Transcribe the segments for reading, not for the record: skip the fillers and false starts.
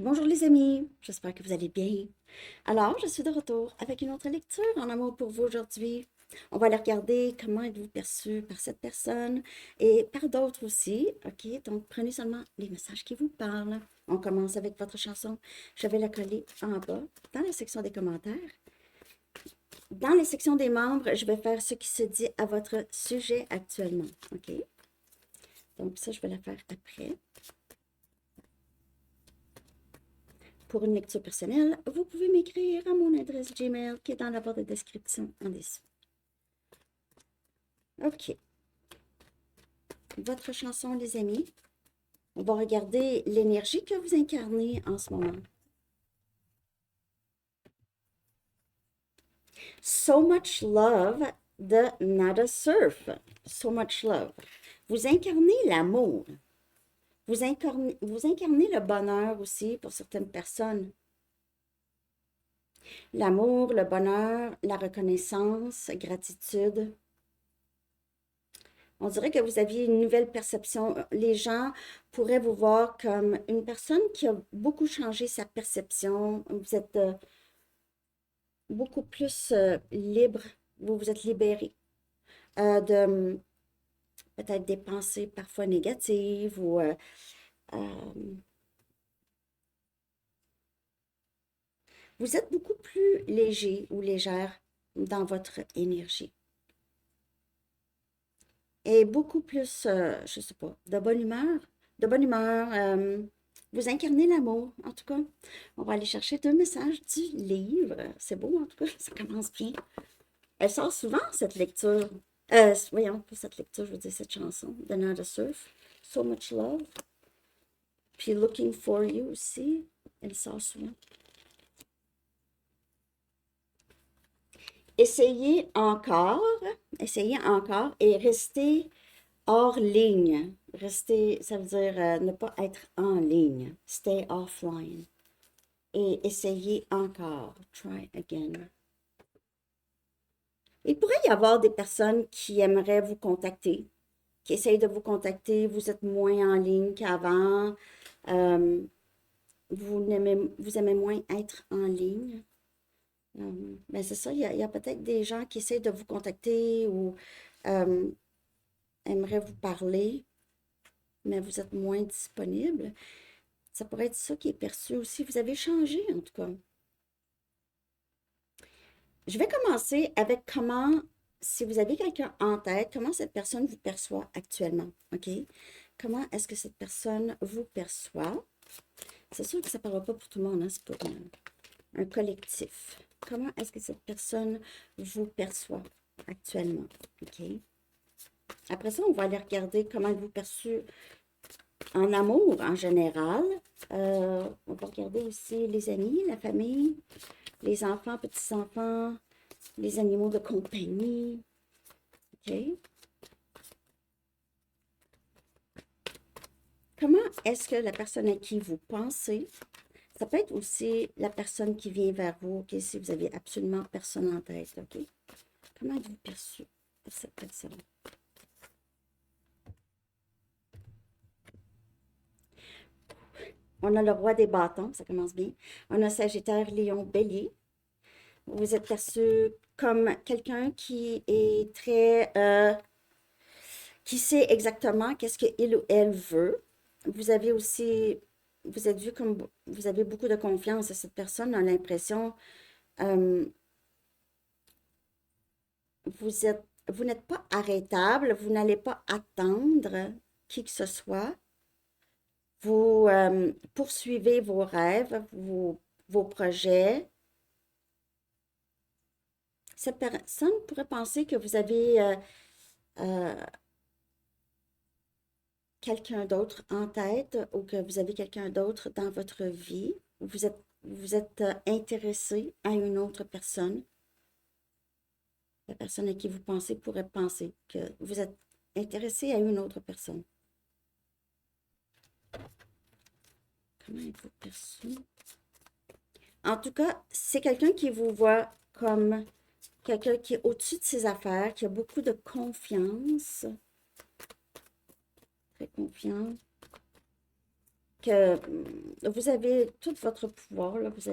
Bonjour les amis, j'espère que vous allez bien. Alors, je suis de retour avec une autre lecture en amour pour vous aujourd'hui. On va aller regarder comment êtes-vous perçu par cette personne et par d'autres aussi. OK, donc prenez seulement les messages qui vous parlent. On commence avec votre chanson. Je vais la coller en bas dans la section des commentaires. Dans les sections des membres, je vais faire ce qui se dit à votre sujet actuellement. OK, donc ça, je vais la faire après. Pour une lecture personnelle, vous pouvez m'écrire à mon adresse Gmail qui est dans la barre de description en dessous. OK. Votre chanson, les amis. On va regarder l'énergie que vous incarnez en ce moment. So much love de Nada Surf. So much love. Vous incarnez l'amour. Vous incarnez le bonheur aussi pour certaines personnes. L'amour, le bonheur, la reconnaissance, gratitude. On dirait que vous aviez une nouvelle perception. Les gens pourraient vous voir comme une personne qui a beaucoup changé sa perception. Vous êtes beaucoup plus libre. Vous vous êtes libéré de peut-être des pensées parfois négatives ou euh, vous êtes beaucoup plus léger ou légère dans votre énergie. Et beaucoup plus, je sais pas, de bonne humeur. De bonne humeur. Vous incarnez l'amour, en tout cas. On va aller chercher deux messages du livre. C'est beau, en tout cas, ça commence bien. Elle sort souvent, cette lecture. Voyons, pas cette lecture, je veux dire cette chanson, de Nada Surf. So Much Love. Puis Looking for You aussi, elle sort souvent. Essayez encore et restez hors ligne. Rester, ça veut dire ne pas être en ligne. Stay offline. Et essayez encore. Try again. Il pourrait y avoir des personnes qui aimeraient vous contacter, qui essayent de vous contacter. Vous êtes moins en ligne qu'avant. Euh, vous aimez moins être en ligne. Ben c'est ça, il y a peut-être des gens qui essayent de vous contacter ou euh, aimeraient vous parler, mais vous êtes moins disponible. Ça pourrait être ça qui est perçu aussi. Vous avez changé, en tout cas. Je vais commencer avec comment, si vous avez quelqu'un en tête, comment cette personne vous perçoit actuellement. OK? Comment est-ce que cette personne vous perçoit? C'est sûr que ça ne parlera pas pour tout le monde, hein? C'est pour un collectif. Comment est-ce que cette personne vous perçoit actuellement? OK? Après ça, on va aller regarder comment elle vous perçoit en amour en général. On va regarder aussi les amis, la famille, les enfants, petits-enfants, les animaux de compagnie. OK? Comment est-ce que la personne à qui vous pensez, ça peut être aussi la personne qui vient vers vous, OK, si vous avez absolument personne en tête, OK? Comment êtes-vous perçu par cette personne? On a le roi des bâtons, ça commence bien. On a Sagittaire, Lion, Bélier. Vous êtes perçu comme quelqu'un qui est très, qui sait exactement qu'est-ce qu'il ou elle veut. Vous avez aussi, vous êtes vu comme, vous avez beaucoup de confiance à cette personne, a l'impression, euh, vous n'êtes pas arrêtable, vous n'allez pas attendre qui que ce soit. Vous poursuivez vos rêves, vos projets. Cette personne pourrait penser que vous avez euh, quelqu'un d'autre en tête ou que vous avez quelqu'un d'autre dans votre vie. Vous êtes intéressé à une autre personne. La personne à qui vous pensez pourrait penser que vous êtes intéressé à une autre personne. Comment êtes-vous perçu? En tout cas, c'est quelqu'un qui vous voit comme quelqu'un qui est au-dessus de ses affaires, qui a beaucoup de confiance, très confiant. que vous avez tout votre pouvoir, là, vous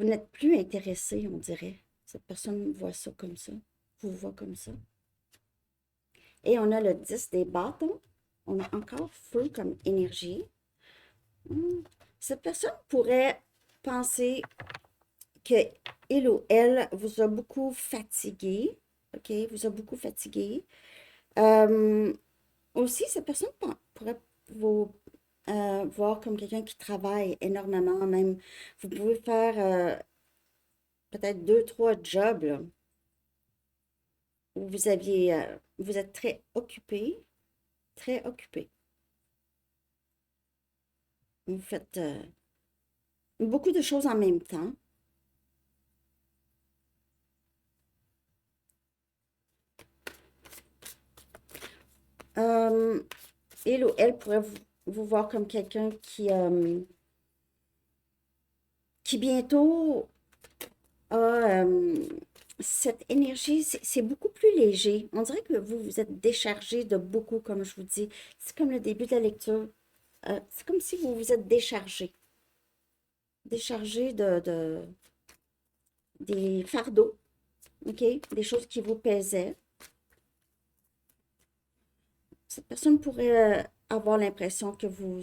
n'êtes plus intéressé, on dirait. Cette personne voit ça comme ça, vous voit comme ça. Et on a le 10 des bâtons. On a encore feu comme énergie. Cette personne pourrait penser que il ou elle vous a beaucoup fatigué. OK? Vous a beaucoup fatigué. Aussi, cette personne pourrait vous voir comme quelqu'un qui travaille énormément. Même, vous pouvez faire peut-être deux, trois jobs là, où vous êtes très occupé, très occupé. Vous faites beaucoup de choses en même temps. Euh, il ou elle pourrait vous voir comme quelqu'un qui bientôt a cette énergie, c'est beaucoup plus léger. On dirait que vous vous êtes déchargé de beaucoup, comme je vous dis. C'est comme le début de la lecture. C'est comme si vous vous êtes déchargé. Déchargé des fardeaux, OK? Des choses qui vous pesaient. Cette personne pourrait avoir l'impression que vous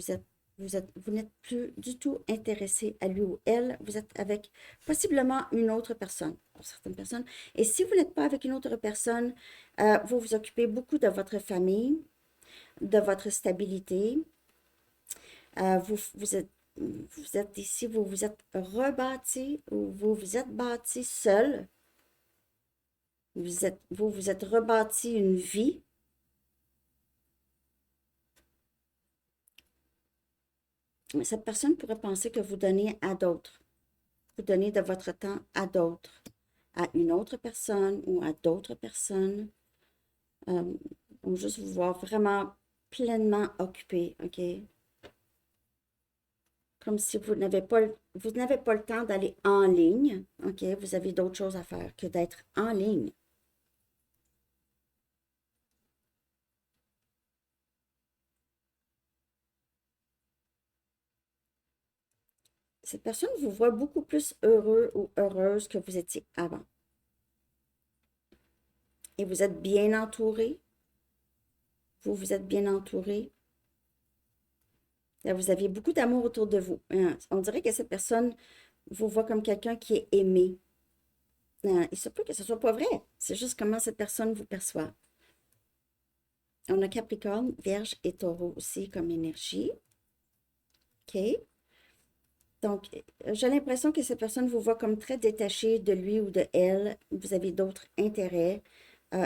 n'êtes plus du tout intéressé à lui ou elle. Vous êtes avec possiblement une autre personne, pour certaines personnes. Et si vous n'êtes pas avec une autre personne, vous vous occupez beaucoup de votre famille, de votre stabilité. Vous êtes ici, vous vous êtes rebâti ou vous vous êtes bâti seul. Vous êtes rebâti une vie. Cette personne pourrait penser que vous donnez à d'autres. Vous donnez de votre temps à d'autres, à une autre personne ou à d'autres personnes. Pour juste vous voir vraiment pleinement occupé, OK? Comme si vous n'avez pas le temps d'aller en ligne, OK? Vous avez d'autres choses à faire que d'être en ligne. Cette personne vous voit beaucoup plus heureux ou heureuse que vous étiez avant. Et vous êtes bien entouré. Vous êtes bien entouré. Vous aviez beaucoup d'amour autour de vous. On dirait que cette personne vous voit comme quelqu'un qui est aimé. Il se peut que ce soit pas vrai. C'est juste comment cette personne vous perçoit. On a Capricorne, Vierge et Taureau aussi comme énergie. OK? Donc, j'ai l'impression que cette personne vous voit comme très détaché de lui ou de elle. Vous avez d'autres intérêts.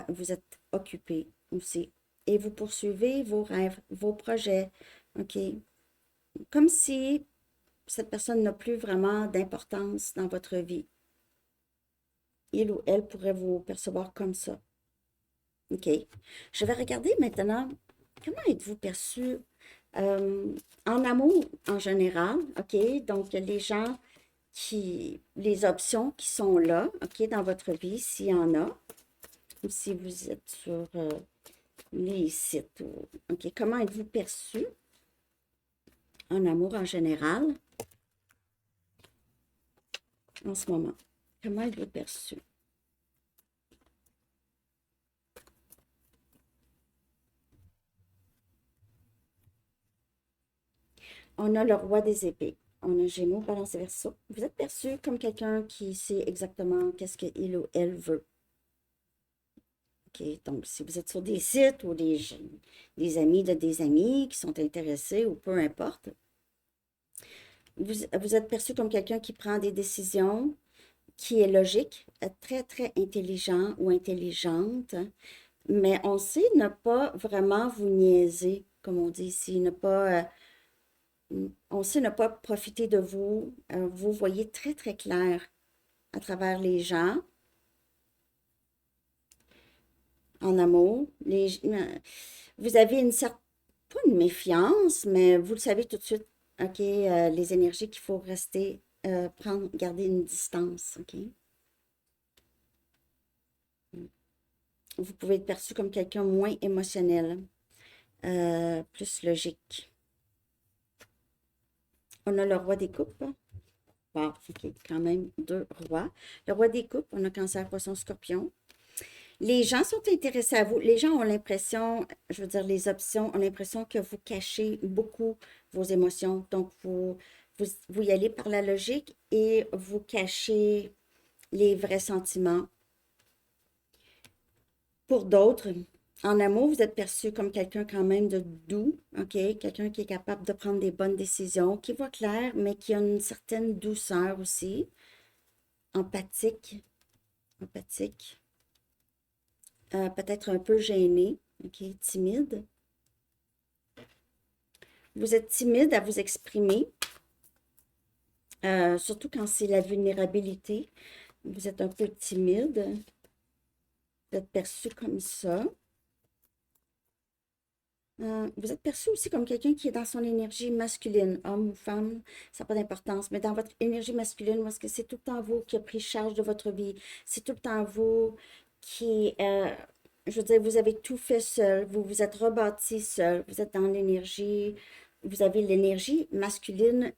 Vous êtes occupé aussi. Et vous poursuivez vos rêves, vos projets. OK? Comme si cette personne n'a plus vraiment d'importance dans votre vie. Il ou elle pourrait vous percevoir comme ça. OK. Je vais regarder maintenant comment êtes-vous perçu en amour en général. OK. Donc, les gens les options qui sont là, OK, dans votre vie, s'il y en a, ou si vous êtes sur les sites. OK. Comment êtes-vous perçu en amour en général en ce moment? Comment êtes-vous perçu? On a le roi des épées. On a Gémeaux, Balance et Verseau. Vous êtes perçu comme quelqu'un qui sait exactement qu'est-ce qu'il ou elle veut. OK, donc si vous êtes sur des sites ou des amis de des amis qui sont intéressés ou peu importe, vous êtes perçu comme quelqu'un qui prend des décisions, qui est logique, très, très intelligent ou intelligente, mais on sait ne pas vraiment vous niaiser, comme on dit ici, ne pas on sait ne pas profiter de vous. Vous voyez très, très clair à travers les gens en amour. Vous avez une certaine, pas une méfiance, mais vous le savez tout de suite, OK, les énergies qu'il faut rester, garder une distance, OK? Vous pouvez être perçu comme quelqu'un moins émotionnel, plus logique. On a le roi des coupes. Wow, ok, quand même deux rois. Le roi des coupes, on a cancer, poisson, scorpion. Les gens sont intéressés à vous. Les gens ont l'impression, je veux dire, les options ont l'impression que vous cachez beaucoup vos émotions. Donc, vous y allez par la logique et vous cachez les vrais sentiments. Pour d'autres, en amour, vous êtes perçu comme quelqu'un quand même de doux, OK? Quelqu'un qui est capable de prendre des bonnes décisions, qui voit clair, mais qui a une certaine douceur aussi. Empathique, empathique. Peut-être un peu gêné, OK? Timide. Vous êtes timide à vous exprimer, surtout quand c'est la vulnérabilité. Vous êtes un peu timide. Vous êtes perçu comme ça. Vous êtes perçu aussi comme quelqu'un qui est dans son énergie masculine, homme ou femme, ça n'a pas d'importance, mais dans votre énergie masculine, parce que c'est tout le temps vous qui avez pris charge de votre vie, c'est tout le temps vous qui, je veux dire, vous avez tout fait seul, vous vous êtes rebâti seul, vous êtes dans l'énergie, vous avez l'énergie masculine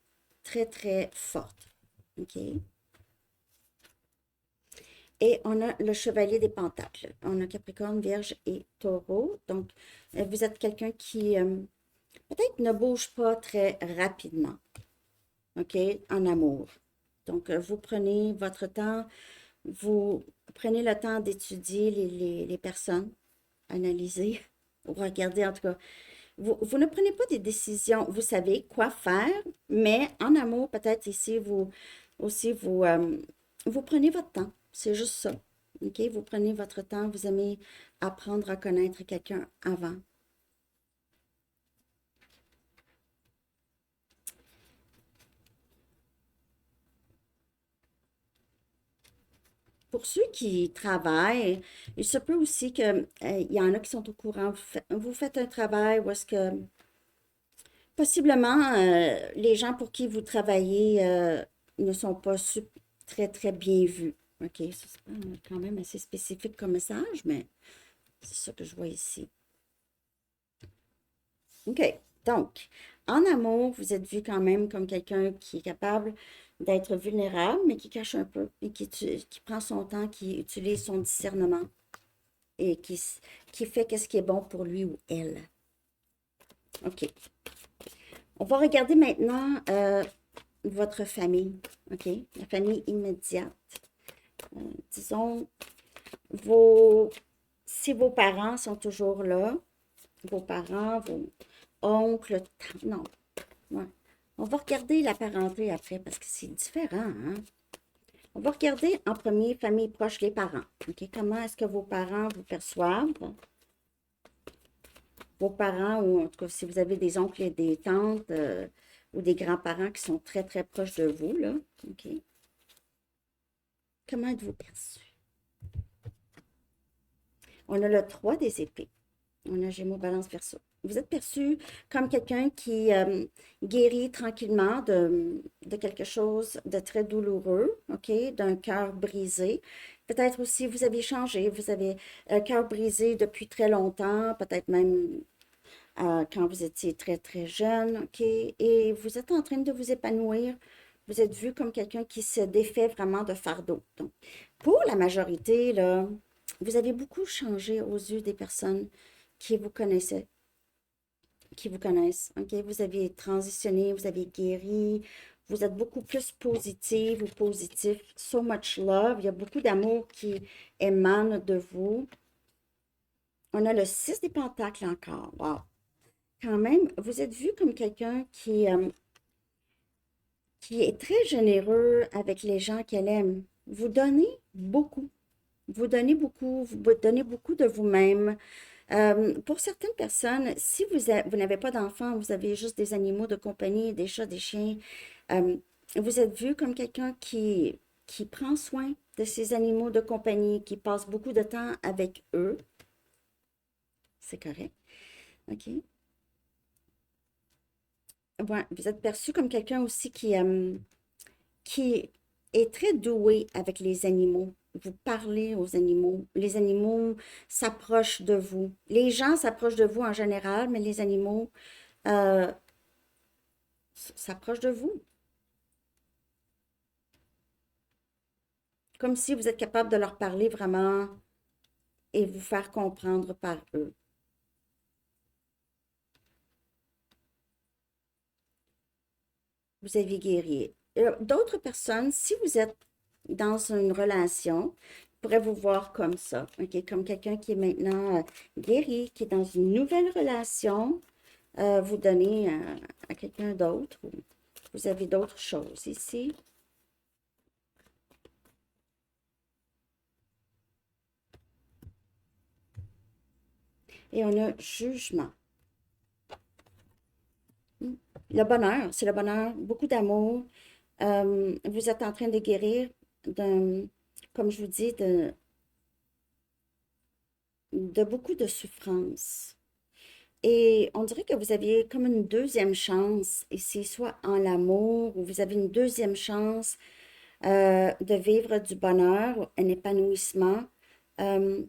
très, très forte, OK? Et on a le chevalier des pentacles. On a Capricorne, Vierge et Taureau. Donc, vous êtes quelqu'un qui peut-être ne bouge pas très rapidement, OK, en amour. Donc, vous prenez votre temps, vous prenez le temps d'étudier les personnes, analyser, ou regarder en tout cas. Vous ne prenez pas des décisions, vous savez quoi faire, mais en amour, peut-être ici, vous aussi, vous prenez votre temps. C'est juste ça. OK? Vous prenez votre temps, vous aimez apprendre à connaître quelqu'un avant. Pour ceux qui travaillent, il se peut aussi que, il y en a qui sont au courant. Vous faites un travail où est-ce que possiblement les gens pour qui vous travaillez ne sont pas très, très bien vus. OK, ça c'est quand même assez spécifique comme message, mais c'est ça que je vois ici. OK, donc, en amour, vous êtes vu quand même comme quelqu'un qui est capable d'être vulnérable, mais qui cache un peu et qui prend son temps, qui utilise son discernement et qui fait qu'est-ce qui est bon pour lui ou elle. OK. On va regarder maintenant votre famille, OK? La famille immédiate. Disons, si vos parents sont toujours là, vos parents, vos oncles, non, ouais. On va regarder la parenté après parce que c'est différent, hein? On va regarder en premier famille proche, les parents. OK? Comment est-ce que vos parents vous perçoivent? Vos parents, ou en tout cas, si vous avez des oncles et des tantes ou des grands-parents qui sont très, très proches de vous, là. OK? Comment êtes-vous perçu? On a le 3 des épées. On a Gémeaux, Balance, Verseau. Vous êtes perçu comme quelqu'un qui guérit tranquillement de quelque chose de très douloureux, OK? D'un cœur brisé. Peut-être aussi vous avez changé, vous avez un cœur brisé depuis très longtemps, peut-être même quand vous étiez très, très jeune, OK? Et vous êtes en train de vous épanouir. Vous êtes vu comme quelqu'un qui se défait vraiment de fardeau. Donc, pour la majorité, là, vous avez beaucoup changé aux yeux des personnes qui vous connaissaient, qui vous connaissent. OK? Vous avez transitionné, vous avez guéri, vous êtes beaucoup plus positive ou positif. So much love. Il y a beaucoup d'amour qui émane de vous. On a le 6 des pentacles encore. Wow! Quand même, vous êtes vu comme quelqu'un qui est très généreux avec les gens qu'elle aime. Vous donnez beaucoup. Vous donnez beaucoup, vous donnez beaucoup de vous-même. Pour certaines personnes, si vous n'avez pas d'enfants, vous avez juste des animaux de compagnie, des chats, des chiens, euh, vous êtes vu comme quelqu'un qui prend soin de ces animaux de compagnie, qui passe beaucoup de temps avec eux. C'est correct. OK. Ouais, vous êtes perçu comme quelqu'un aussi qui est très doué avec les animaux. Vous parlez aux animaux. Les animaux s'approchent de vous. Les gens s'approchent de vous en général, mais les animaux, euh, s'approchent de vous. Comme si vous êtes capable de leur parler vraiment et vous faire comprendre par eux. Vous avez guéri. D'autres personnes, si vous êtes dans une relation, pourraient vous voir comme ça, ok? Comme quelqu'un qui est maintenant guéri, qui est dans une nouvelle relation, vous donnez à quelqu'un d'autre. Vous avez d'autres choses ici. Et on a jugement. Le bonheur, c'est le bonheur, beaucoup d'amour. Vous êtes en train de guérir d'un, comme je vous dis, de beaucoup de souffrance. Et on dirait que vous aviez comme une deuxième chance ici, soit en l'amour, ou vous avez une deuxième chance de vivre du bonheur, un épanouissement. Euh,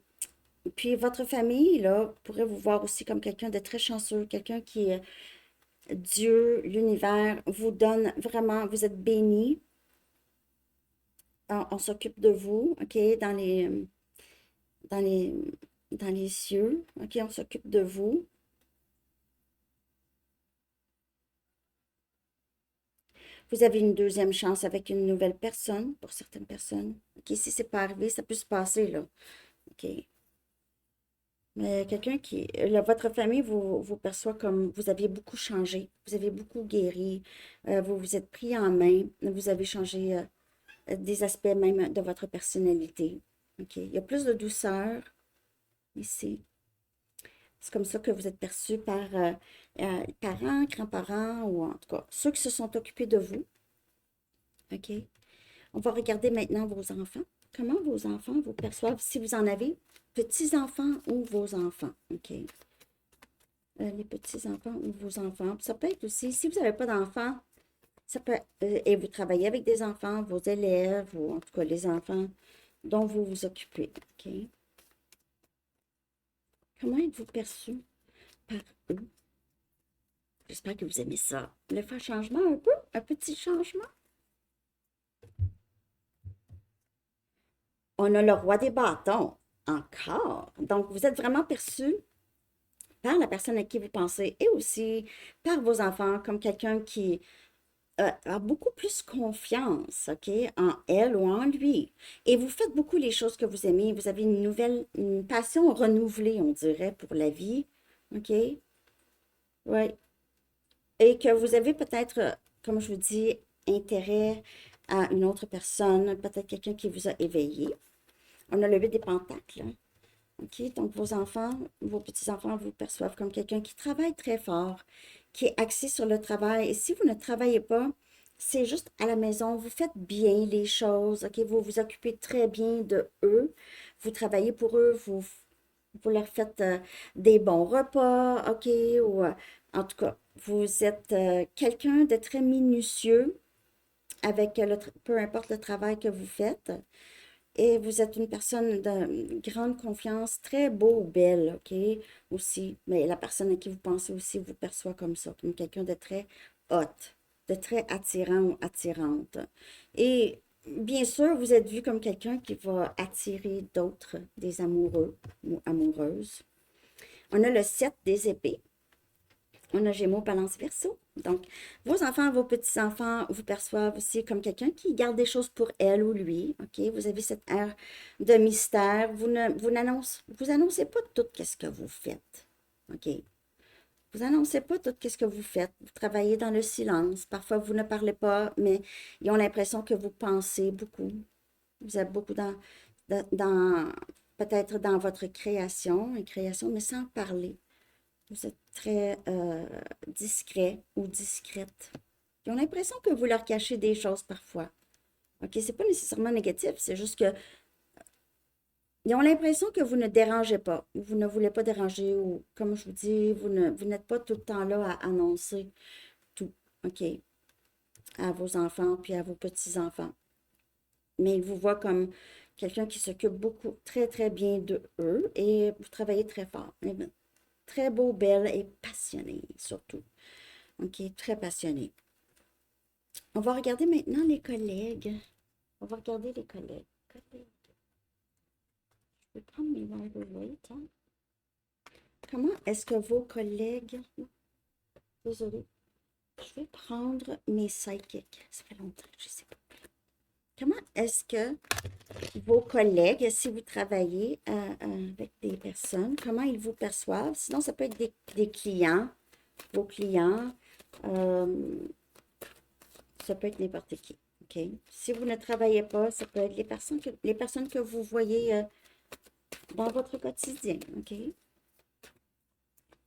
Puis votre famille, là, pourrait vous voir aussi comme quelqu'un de très chanceux, quelqu'un qui, Dieu, l'univers, vous donne vraiment, vous êtes béni. On s'occupe de vous, OK, dans les, dans les cieux, OK, on s'occupe de vous. Vous avez une deuxième chance avec une nouvelle personne, pour certaines personnes. OK, si c'est pas arrivé, ça peut se passer, là. OK. Mais quelqu'un qui, là, votre famille vous perçoit comme vous aviez beaucoup changé, vous avez beaucoup guéri, vous vous êtes pris en main, vous avez changé des aspects même de votre personnalité. OK. Il y a plus de douceur ici. C'est comme ça que vous êtes perçu par parents, grands-parents ou en tout cas ceux qui se sont occupés de vous. OK. On va regarder maintenant vos enfants. Comment vos enfants vous perçoivent, si vous en avez, petits-enfants ou vos enfants. OK. Les petits-enfants ou vos enfants. Ça peut être aussi, si vous n'avez pas d'enfants, ça peut et vous travaillez avec des enfants, vos élèves, ou en tout cas les enfants dont vous vous occupez. OK. Comment êtes-vous perçu par eux? J'espère que vous aimez ça. Le faire changement un peu, un petit changement. On a le roi des bâtons. Encore. Donc, vous êtes vraiment perçu par la personne à qui vous pensez et aussi par vos enfants comme quelqu'un qui a beaucoup plus confiance, OK, en elle ou en lui. Et vous faites beaucoup les choses que vous aimez. Vous avez une passion renouvelée, on dirait, pour la vie, OK? Oui. Et que vous avez peut-être, comme je vous dis, intérêt à une autre personne, peut-être quelqu'un qui vous a éveillé. On a le 8 des pentacles, hein. OK? Donc, vos enfants, vos petits-enfants vous perçoivent comme quelqu'un qui travaille très fort, qui est axé sur le travail. Et si vous ne travaillez pas, c'est juste à la maison, vous faites bien les choses, OK? Vous vous occupez très bien de eux, vous travaillez pour eux, vous leur faites des bons repas, OK? Ou en tout cas, vous êtes quelqu'un de très minutieux avec peu importe le travail que vous faites. Et vous êtes une personne de grande confiance, très beau, belle, OK? Aussi. Mais la personne à qui vous pensez aussi vous perçoit comme ça, comme quelqu'un de très hot, de très attirant ou attirante. Et bien sûr, vous êtes vu comme quelqu'un qui va attirer d'autres, des amoureux ou amoureuses. On a le 7 des épées. On a Gémeaux, Balance, Verseau. Donc, vos enfants, vos petits-enfants vous perçoivent aussi comme quelqu'un qui garde des choses pour elle ou lui. OK? Vous avez cette air de mystère. Vous annoncez pas tout ce que vous faites. OK? Vous annoncez pas tout ce que vous faites. Vous travaillez dans le silence. Parfois, vous ne parlez pas, mais ils ont l'impression que vous pensez beaucoup. Vous êtes beaucoup dans peut-être dans votre création, une création, mais sans parler. Vous êtes très discret ou discrète. Ils ont l'impression que vous leur cachez des choses parfois. OK, c'est pas nécessairement négatif, c'est juste que ils ont l'impression que vous ne dérangez pas. Vous ne voulez pas déranger ou, comme je vous dis, vous n'êtes pas tout le temps là à annoncer tout, OK, à vos enfants puis à vos petits-enfants. Mais ils vous voient comme quelqu'un qui s'occupe beaucoup, très, très bien de eux et vous travaillez très fort. Très beau, belle et passionnée, surtout. OK, très passionnée. On va regarder maintenant les collègues. On va regarder les collègues. Je vais prendre mes Rider-Waite. Hein. Comment est-ce que vos collègues... Désolée. Je vais prendre mes psychics. Ça fait longtemps que je ne sais pas. Comment est-ce que vos collègues, si vous travaillez avec des personnes, comment ils vous perçoivent? Sinon, ça peut être des clients, vos clients. Ça peut être n'importe qui. OK? Si vous ne travaillez pas, ça peut être les personnes que vous voyez dans votre quotidien. OK?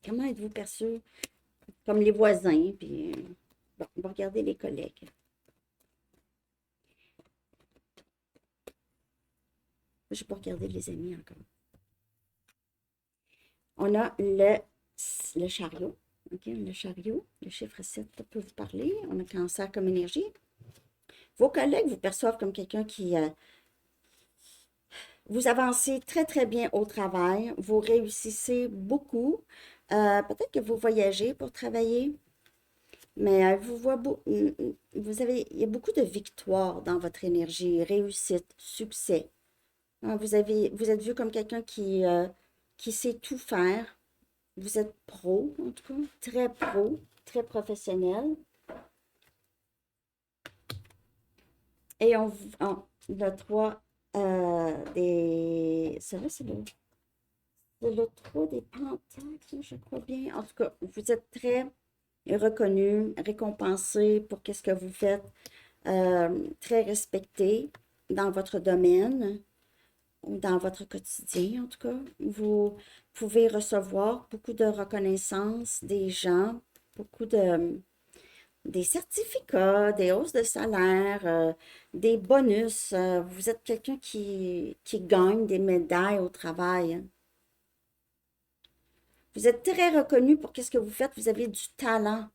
Comment êtes-vous perçu? Comme les voisins, puis bon, on va regarder les collègues. Je vais pas regarder les amis encore. On a le chariot. OK, le chariot. Le chiffre 7 peut vous parler. On a cancer comme énergie. Vos collègues vous perçoivent comme quelqu'un qui... vous avancez très, très bien au travail. Vous réussissez beaucoup. Peut-être que vous voyagez pour travailler. Mais il y a beaucoup de victoires dans votre énergie, réussite, succès. Hein, vous êtes vu comme quelqu'un qui sait tout faire. Vous êtes pro, en tout cas, très professionnel. Et le 3 ça là, c'est le 3 des pentacles, je crois bien. En tout cas, vous êtes très reconnu, récompensé pour qu'est-ce que vous faites, très respecté dans votre domaine ou dans votre quotidien, en tout cas. Vous pouvez recevoir beaucoup de reconnaissance des gens, beaucoup des certificats, des hausses de salaire, des bonus. Vous êtes quelqu'un qui gagne des médailles au travail. Hein. Vous êtes très reconnu pour qu'est-ce que vous faites. Vous avez du talent.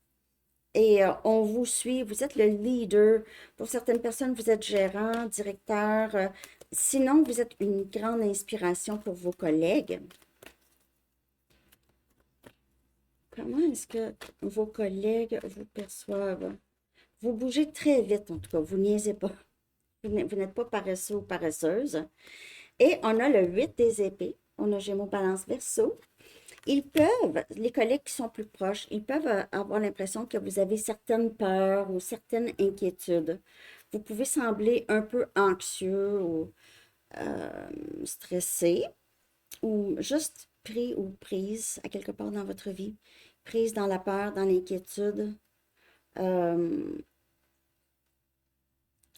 Et on vous suit, vous êtes le leader. Pour certaines personnes, vous êtes gérant, directeur. Sinon, vous êtes une grande inspiration pour vos collègues. Comment est-ce que vos collègues vous perçoivent? Vous bougez très vite, en tout cas. Vous niaisez pas. Vous n'êtes pas paresseux ou paresseuse. Et on a le 8 des épées. On a Gémeaux, Balance, Verseau. Les collègues qui sont plus proches, ils peuvent avoir l'impression que vous avez certaines peurs ou certaines inquiétudes. Vous pouvez sembler un peu anxieux ou stressé ou juste pris ou prise à quelque part dans votre vie, prise dans la peur, dans l'inquiétude. Euh,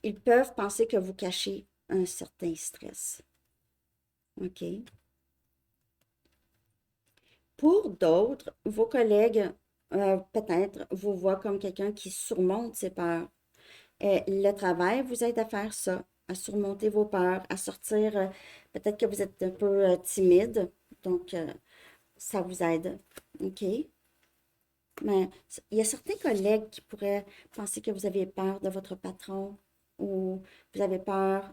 ils peuvent penser que vous cachez un certain stress. OK? Pour d'autres, vos collègues, peut-être, vous voient comme quelqu'un qui surmonte ses peurs. Et le travail vous aide à faire ça, à surmonter vos peurs, à sortir. Peut-être que vous êtes un peu timide, donc ça vous aide. OK? Mais il y a certains collègues qui pourraient penser que vous avez peur de votre patron ou vous avez peur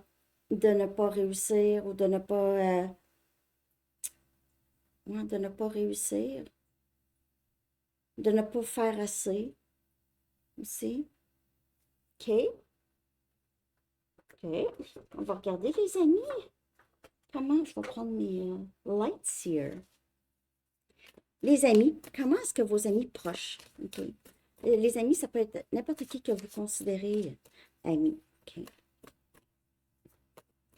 de ne pas réussir ou de ne pas réussir, de ne pas faire assez aussi. OK? OK. On va regarder les amis. Comment je vais prendre mes lights here? Les amis, comment est-ce que vos amis proches? OK. Les amis, ça peut être n'importe qui que vous considérez amis. OK.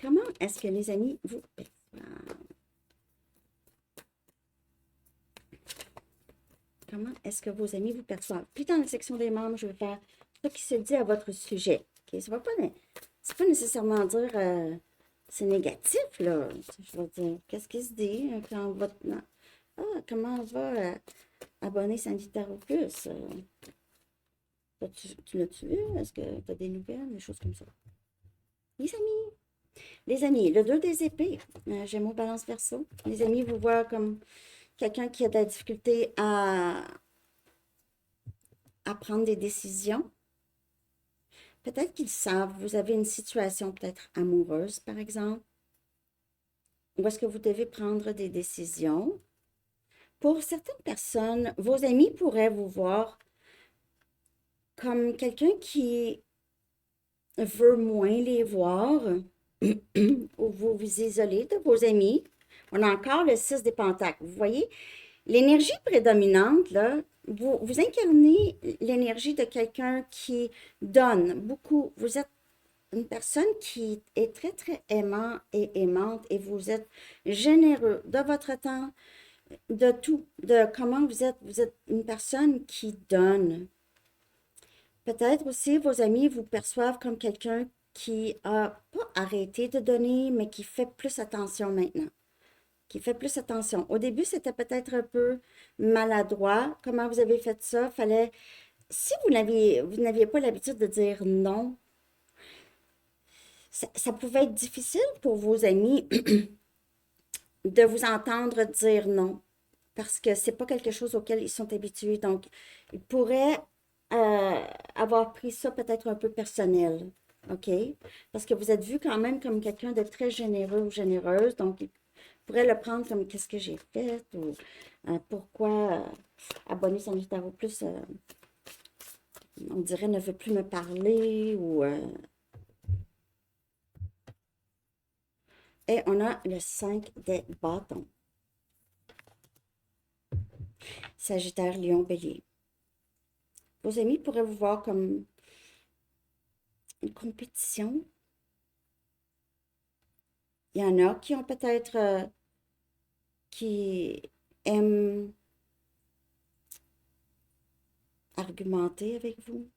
Comment est-ce que les amis vous perçoivent? Comment est-ce que vos amis vous perçoivent? Puis dans la section des membres, je vais faire ce qui se dit à votre sujet. OK? Ça va pas, c'est pas nécessairement dire c'est négatif, là. Je veux dire, qu'est-ce qui se dit quand votre... Ah, comment va abonner Sandy Tarocus? Tu l'as-tu vu? Est-ce que tu as des nouvelles? Des choses comme ça. Les amis. Les amis, le 2 des épées. Gémeaux, Balance, Verseau. Les amis vous voient comme quelqu'un qui a de la difficulté à prendre des décisions. Peut-être qu'ils savent, vous avez une situation peut-être amoureuse, par exemple, où est-ce que vous devez prendre des décisions. Pour certaines personnes, vos amis pourraient vous voir comme quelqu'un qui veut moins les voir ou vous vous isolez de vos amis. On a encore le 6 des pentacles. Vous voyez, l'énergie prédominante, là, vous incarnez l'énergie de quelqu'un qui donne beaucoup. Vous êtes une personne qui est très, très aimant et aimante et vous êtes généreux de votre temps, de tout, de comment vous êtes. Vous êtes une personne qui donne. Peut-être aussi vos amis vous perçoivent comme quelqu'un qui a pas arrêté de donner, mais qui fait plus attention maintenant. Qui fait plus attention. Au début, c'était peut-être un peu maladroit. Comment vous avez fait ça? Fallait, si vous n'aviez pas l'habitude de dire non, ça pouvait être difficile pour vos amis de vous entendre dire non, parce que c'est pas quelque chose auquel ils sont habitués. Donc, ils pourraient avoir pris ça peut-être un peu personnel, OK? Parce que vous êtes vu quand même comme quelqu'un de très généreux ou généreuse, donc ils pourraient le prendre comme qu'est-ce que j'ai fait ou pourquoi abonner son tarot plus, on dirait ne veut plus me parler ou... et on a le 5 des bâtons. Sagittaire, Lion, Bélier. Vos amis pourraient vous voir comme une compétition. Il y en a qui ont peut-être, qui aiment argumenter avec vous.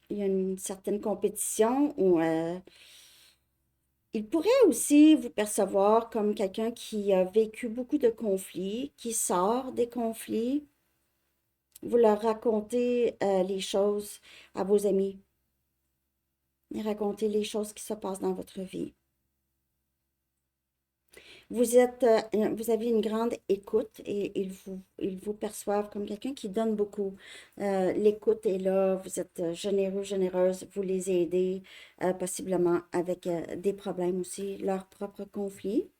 Il y a une certaine compétition où il pourrait aussi vous percevoir comme quelqu'un qui a vécu beaucoup de conflits, qui sort des conflits. Vous leur racontez les choses à vos amis. Et racontez les choses qui se passent dans votre vie. Vous avez une grande écoute et ils vous perçoivent comme quelqu'un qui donne beaucoup. L'écoute est là, vous êtes généreux, généreuse, vous les aidez possiblement avec des problèmes aussi, leurs propres conflits.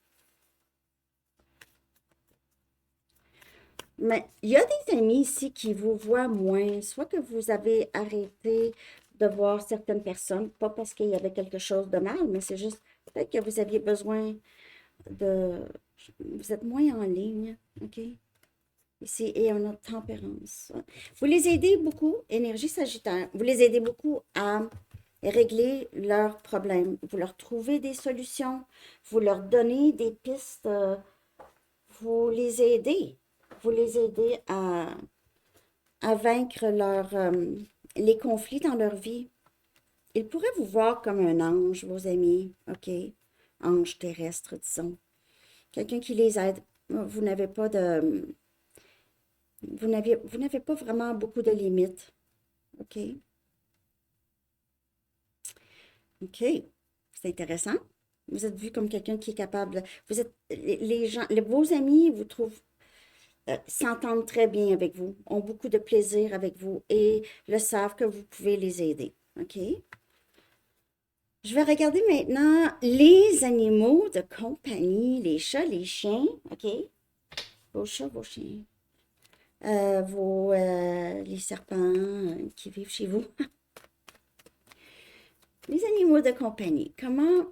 Mais il y a des amis ici qui vous voient moins, soit que vous avez arrêté de voir certaines personnes, pas parce qu'il y avait quelque chose de mal, mais c'est juste peut-être que vous aviez besoin de... Vous êtes moins en ligne, OK? Ici, et on a tempérance. Vous les aidez beaucoup, énergie sagittaire, vous les aidez beaucoup à régler leurs problèmes. Vous leur trouvez des solutions, vous leur donnez des pistes, vous les aidez. Vous les aidez à vaincre les conflits dans leur vie. Ils pourraient vous voir comme un ange, vos amis, OK? Ange terrestre, disons. Quelqu'un qui les aide. Vous n'avez pas de... Vous n'avez pas vraiment beaucoup de limites. OK? OK. C'est intéressant. Vous êtes vu comme quelqu'un qui est capable. Vous êtes... Les gens... vos amis vous trouvent... s'entendent très bien avec vous, ont beaucoup de plaisir avec vous et le savent que vous pouvez les aider. OK? Je vais regarder maintenant les animaux de compagnie, les chats, les chiens. OK? Vos chats, vos chiens. Les serpents qui vivent chez vous. Les animaux de compagnie, comment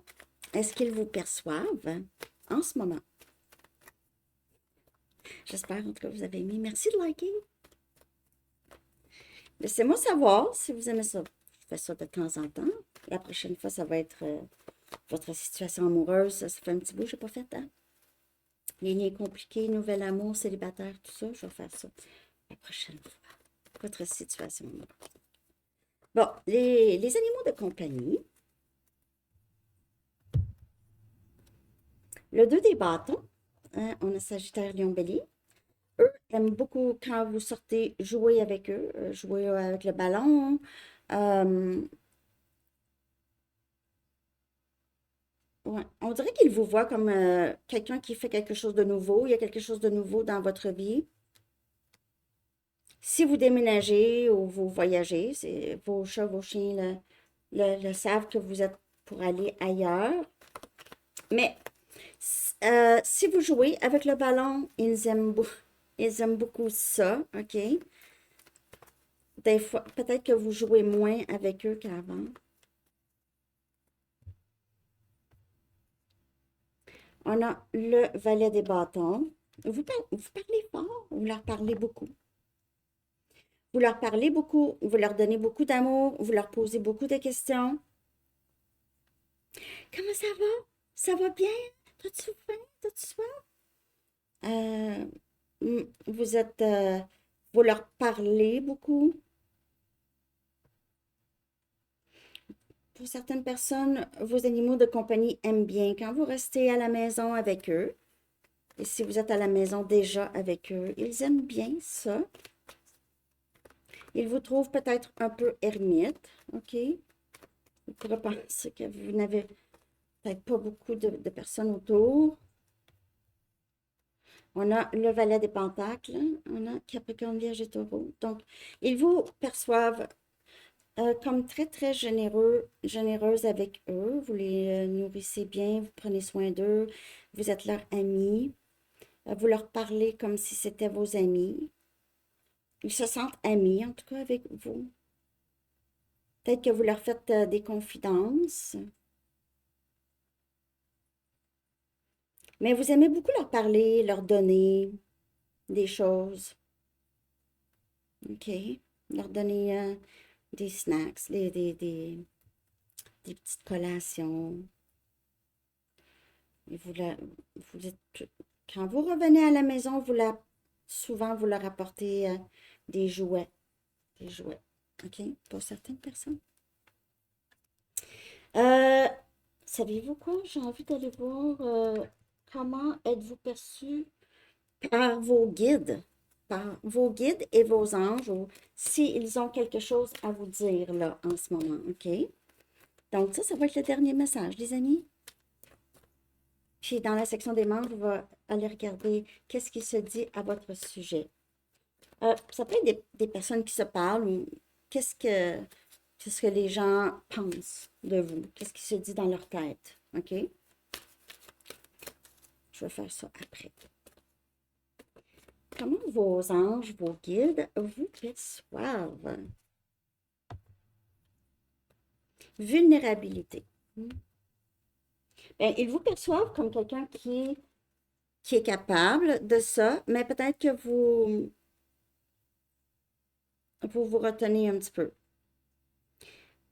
est-ce qu'ils vous perçoivent en ce moment? J'espère en tout cas que vous avez aimé. Merci de liker. Laissez-moi savoir si vous aimez ça. Je fais ça de temps en temps. La prochaine fois, ça va être votre situation amoureuse. Ça fait un petit bout que je n'ai pas fait, hein? Les liens compliqués, nouvel amour, célibataire, tout ça. Je vais faire ça la prochaine fois. Votre situation amoureuse. Bon, les animaux de compagnie. Le 2 des bâtons. Hein, on a Sagittaire, Lion, Bélier. Eux aiment beaucoup quand vous sortez jouer avec eux, jouer avec le ballon. Ouais. On dirait qu'ils vous voient comme quelqu'un qui fait quelque chose de nouveau. Il y a quelque chose de nouveau dans votre vie. Si vous déménagez ou vous voyagez, c'est vos chats, vos chiens le savent que vous êtes pour aller ailleurs. Mais si vous jouez avec le ballon, ils aiment beaucoup. Ils aiment beaucoup ça, OK? Des fois, peut-être que vous jouez moins avec eux qu'avant. On a le valet des bâtons. Vous parlez fort, vous leur parlez beaucoup. Vous leur parlez beaucoup, vous leur donnez beaucoup d'amour, vous leur posez beaucoup de questions. Comment ça va? Ça va bien? T'as-tu faim? T'as-tu soif? Euh, vous êtes, vous leur parlez beaucoup. Pour certaines personnes, vos animaux de compagnie aiment bien quand vous restez à la maison avec eux. Et si vous êtes à la maison déjà avec eux, ils aiment bien ça. Ils vous trouvent peut-être un peu ermite, OK? Vous pourrez penser que vous n'avez peut-être pas beaucoup de personnes autour. On a le valet des pentacles, on a Capricorne, Vierge et Taureau. Donc, ils vous perçoivent comme très, très généreuse avec eux. Vous les nourrissez bien, vous prenez soin d'eux, vous êtes leur ami. Vous leur parlez comme si c'était vos amis. Ils se sentent amis, en tout cas, avec vous. Peut-être que vous leur faites des confidences. Mais vous aimez beaucoup leur parler, leur donner des choses. OK? Leur donner des snacks, des petites collations. Et vous quand vous revenez à la maison, souvent vous leur apportez des jouets. Des jouets. OK? Pour certaines personnes. Euh, Savez-vous quoi? J'ai envie d'aller voir comment êtes-vous perçu par vos guides. Par vos guides et vos anges, ou s'ils ont quelque chose à vous dire là en ce moment. OK? Donc, ça va être le dernier message, les amis. Puis, dans la section des membres, on va aller regarder qu'est-ce qui se dit à votre sujet. Ça peut être des personnes qui se parlent ou qu'est-ce que les gens pensent de vous, qu'est-ce qui se dit dans leur tête. OK? Je vais faire ça après. Comment vos anges, vos guides vous perçoivent? Vulnérabilité. Bien, ils vous perçoivent comme quelqu'un qui est capable de ça, mais peut-être que vous retenez un petit peu.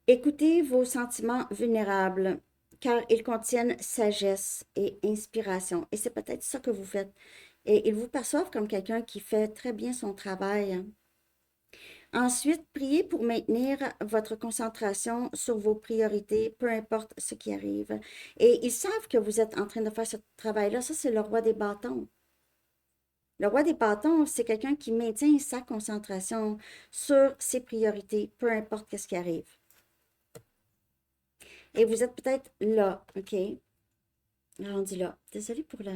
Écoutez vos sentiments vulnérables, car ils contiennent sagesse et inspiration. Et c'est peut-être ça que vous faites. Et ils vous perçoivent comme quelqu'un qui fait très bien son travail. Ensuite, priez pour maintenir votre concentration sur vos priorités, peu importe ce qui arrive. Et ils savent que vous êtes en train de faire ce travail-là. Ça, c'est le roi des bâtons. Le roi des bâtons, c'est quelqu'un qui maintient sa concentration sur ses priorités, peu importe ce qui arrive. Et vous êtes peut-être là, OK? Rendu là. Désolée pour la...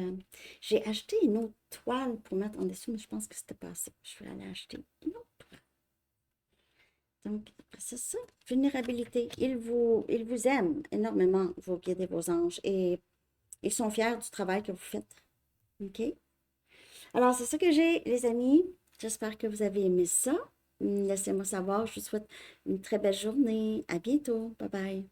J'ai acheté une autre toile pour mettre en dessous, mais je pense que c'était pas assez. Je vais aller acheter une autre toile. Donc, c'est ça. Vulnérabilité. Ils vous aiment énormément, vos guides et vos anges, et ils sont fiers du travail que vous faites. OK? Alors, c'est ça que j'ai, les amis. J'espère que vous avez aimé ça. Laissez-moi savoir. Je vous souhaite une très belle journée. À bientôt. Bye bye.